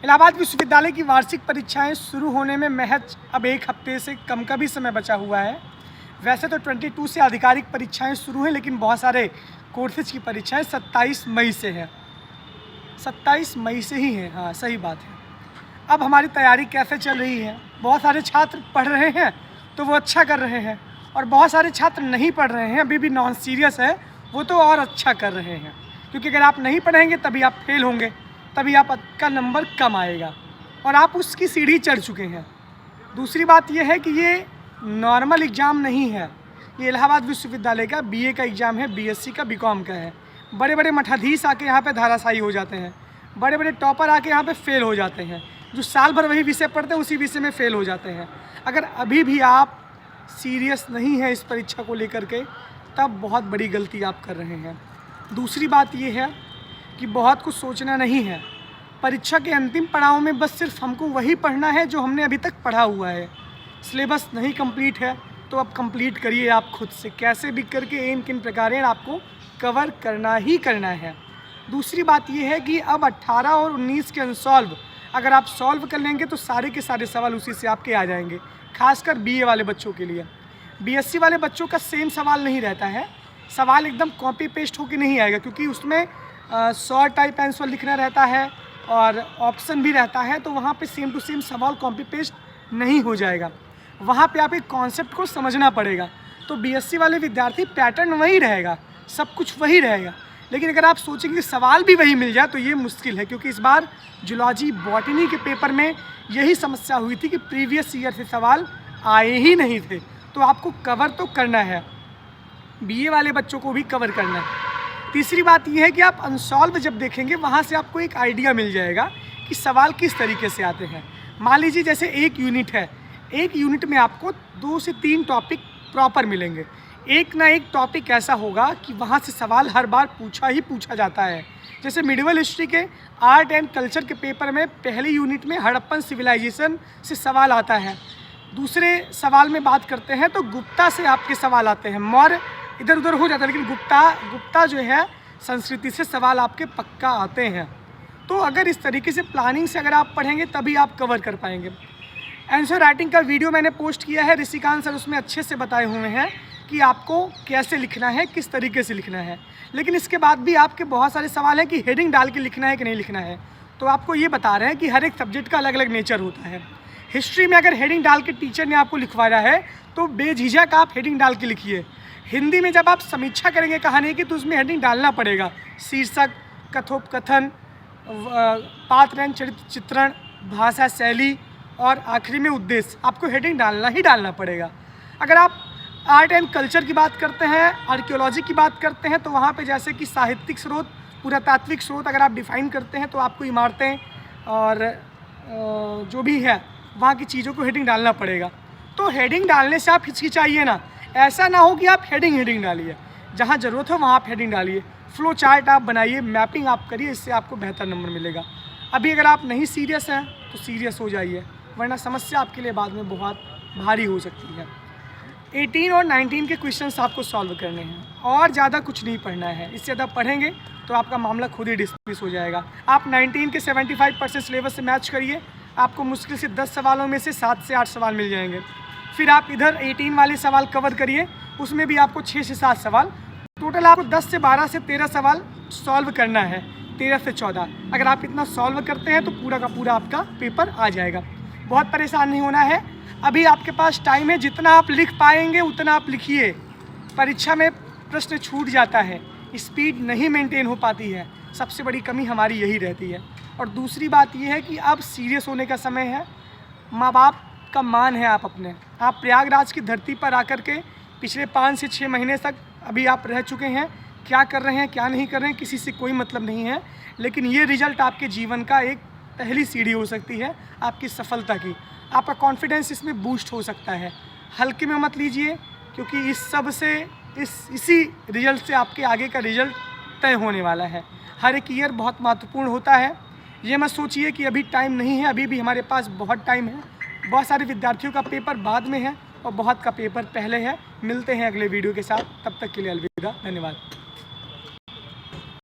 इलाहाबाद विश्वविद्यालय की वार्षिक परीक्षाएं शुरू होने में महज अब एक हफ्ते से कम का भी समय बचा हुआ है। वैसे तो 22 से आधिकारिक परीक्षाएं शुरू हैं, लेकिन बहुत सारे कोर्सेज की परीक्षाएं 27 मई से है। 27 मई से ही है, हाँ सही बात है। अब हमारी तैयारी कैसे चल रही है? बहुत सारे छात्र पढ़ रहे हैं तो वो अच्छा कर रहे हैं, और बहुत सारे छात्र नहीं पढ़ रहे हैं, अभी भी नॉन सीरियस है, वो तो और अच्छा कर रहे हैं। क्योंकि अगर आप नहीं पढ़ेंगे तभी आप फेल होंगे, तभी आपका नंबर कम आएगा, और आप उसकी सीढ़ी चढ़ चुके हैं। दूसरी बात यह है कि ये नॉर्मल एग्ज़ाम नहीं है, ये इलाहाबाद विश्वविद्यालय का बीए का एग्ज़ाम है, बीएससी का, बीकॉम का है। बड़े बड़े मठाधीश आके यहाँ पे धाराशायी हो जाते हैं, बड़े बड़े टॉपर आके यहाँ पे फेल हो जाते हैं, जो साल भर वही विषय पढ़ते हैं उसी विषय में फेल हो जाते हैं। अगर अभी भी आप सीरियस नहीं हैं इस परीक्षा को लेकर के, तब बहुत बड़ी गलती आप कर रहे हैं। दूसरी बात ये है कि बहुत कुछ सोचना नहीं है। परीक्षा के अंतिम पड़ाव में बस सिर्फ हमको वही पढ़ना है जो हमने अभी तक पढ़ा हुआ है। सिलेबस नहीं कंप्लीट है तो अब कंप्लीट करिए आप खुद से, कैसे भी करके इन किन प्रकारेण आपको कवर करना ही करना है। दूसरी बात ये है कि अब 18 और 19 के अनसॉल्व अगर आप सॉल्व कर लेंगे तो सारे के सारे सवाल उसी से आपके आ जाएंगे, खासकर बीए वाले बच्चों के लिए। बीएससी वाले बच्चों का सेम सवाल नहीं रहता है, सवाल एकदम कॉपी पेस्ट होके नहीं आएगा, क्योंकि उसमें शॉर्ट टाइप आंसर लिखना रहता है और ऑप्शन भी रहता है, तो वहाँ पे सेम टू सेम सवाल कॉपी पेस्ट नहीं हो जाएगा। वहाँ पे आप एक कॉन्सेप्ट को समझना पड़ेगा। तो बीएससी वाले विद्यार्थी पैटर्न वही रहेगा, सब कुछ वही रहेगा, लेकिन अगर आप सोचेंगे कि सवाल भी वही मिल जाए तो ये मुश्किल है, क्योंकि इस बार जूलॉजी बॉटनी के पेपर में यही समस्या हुई थी कि प्रीवियस ईयर से सवाल आए ही नहीं थे। तो आपको कवर तो करना है, बीए वाले बच्चों को भी कवर करना है। तीसरी बात यह है कि आप अनसॉल्व जब देखेंगे वहाँ से आपको एक आइडिया मिल जाएगा कि सवाल किस तरीके से आते हैं। मान लीजिए जैसे एक यूनिट है, एक यूनिट में आपको 2 से 3 टॉपिक प्रॉपर मिलेंगे। एक ना एक टॉपिक ऐसा होगा कि वहाँ से सवाल हर बार पूछा ही पूछा जाता है। जैसे मिडिवल हिस्ट्री के आर्ट एंड कल्चर के पेपर में पहली यूनिट में हड़प्पन सिविलाइजेशन से सवाल आता है। दूसरे सवाल में बात करते हैं तो गुप्ता से आपके सवाल आते हैं। मौर्य इधर उधर हो जाता है, लेकिन गुप्ता जो है संस्कृति से सवाल आपके पक्का आते हैं। तो अगर इस तरीके से प्लानिंग से अगर आप पढ़ेंगे तभी आप कवर कर पाएंगे। आंसर राइटिंग का वीडियो मैंने पोस्ट किया है, ऋषिकांत सर उसमें अच्छे से बताए हुए हैं कि आपको कैसे लिखना है, किस तरीके से लिखना है। लेकिन इसके बाद भी आपके बहुत सारे सवाल हैं कि हेडिंग डाल के लिखना है कि नहीं लिखना है। तो आपको ये बता रहे हैं कि हर एक सब्जेक्ट का अलग अलग नेचर होता है। हिस्ट्री में अगर हेडिंग डाल के टीचर ने आपको लिखवाया है तो बेझिझक आप हेडिंग डाल के लिखिए। हिंदी में जब आप समीक्षा करेंगे कहानी की तो उसमें हेडिंग डालना पड़ेगा, शीर्षक, कथोपकथन, पात्र चरित्र चित्रण, भाषा शैली और आखिरी में उद्देश्य, आपको हेडिंग डालना ही डालना पड़ेगा। अगर आप आर्ट एंड कल्चर की बात करते हैं, आर्कियोलॉजी की बात करते हैं, तो वहाँ पे जैसे कि साहित्यिक स्रोत, पुरातात्विक स्रोत अगर आप डिफ़ाइन करते हैं तो आपको इमारतें और जो भी है वहाँ की चीज़ों को हेडिंग डालना पड़ेगा। तो हेडिंग डालने से आप हिचकिचाइए ना, ऐसा ना हो कि आप हेडिंग डालिए, जहाँ ज़रूरत हो वहाँ आप हेडिंग डालिए। फ्लो चार्ट आप बनाइए, मैपिंग आप करिए, इससे आपको बेहतर नंबर मिलेगा। अभी अगर आप नहीं सीरियस हैं तो सीरियस हो जाइए, वरना समस्या आपके लिए बाद में बहुत भारी हो सकती है। 18 और 19 के क्वेश्चंस आपको सॉल्व करने हैं, और ज़्यादा कुछ नहीं पढ़ना है। इससे ज़्यादा पढ़ेंगे तो आपका मामला खुद ही डिस्मिस हो जाएगा। आप 19 के 75% सिलेबस से मैच करिए, आपको मुश्किल से 10 सवालों में से 7 से 8 सवाल मिल जाएंगे। फिर आप इधर 18 वाले सवाल कवर करिए, उसमें भी आपको 6 से 7 सवाल, टोटल आपको 10 से 12 से 13 सवाल सॉल्व करना है, 13 से 14। अगर आप इतना सॉल्व करते हैं तो पूरा का पूरा आपका पेपर आ जाएगा। बहुत परेशान नहीं होना है, अभी आपके पास टाइम है, जितना आप लिख पाएंगे उतना आप लिखिए। परीक्षा में प्रश्न छूट जाता है, स्पीड नहीं मेंटेन हो पाती है, सबसे बड़ी कमी हमारी यही रहती है। और दूसरी बात यह है कि अब सीरियस होने का समय है, माँ बाप का मान है आप प्रयागराज की धरती पर आकर के पिछले 5 से 6 महीने तक अभी आप रह चुके हैं। क्या कर रहे हैं क्या नहीं कर रहे हैं किसी से कोई मतलब नहीं है, लेकिन ये रिजल्ट आपके जीवन का एक पहली सीढ़ी हो सकती है आपकी सफलता की। आपका कॉन्फिडेंस इसमें बूस्ट हो सकता है। हल्के में मत लीजिए, क्योंकि इस सब से इसी रिजल्ट से आपके आगे का रिजल्ट तय होने वाला है। हर एक ईयर बहुत महत्वपूर्ण होता है, ये मत सोचिए कि अभी टाइम नहीं है, अभी भी हमारे पास बहुत टाइम है। बहुत सारे विद्यार्थियों का पेपर बाद में है और बहुत का पेपर पहले है। मिलते हैं अगले वीडियो के साथ, तब तक के लिए अलविदा, धन्यवाद।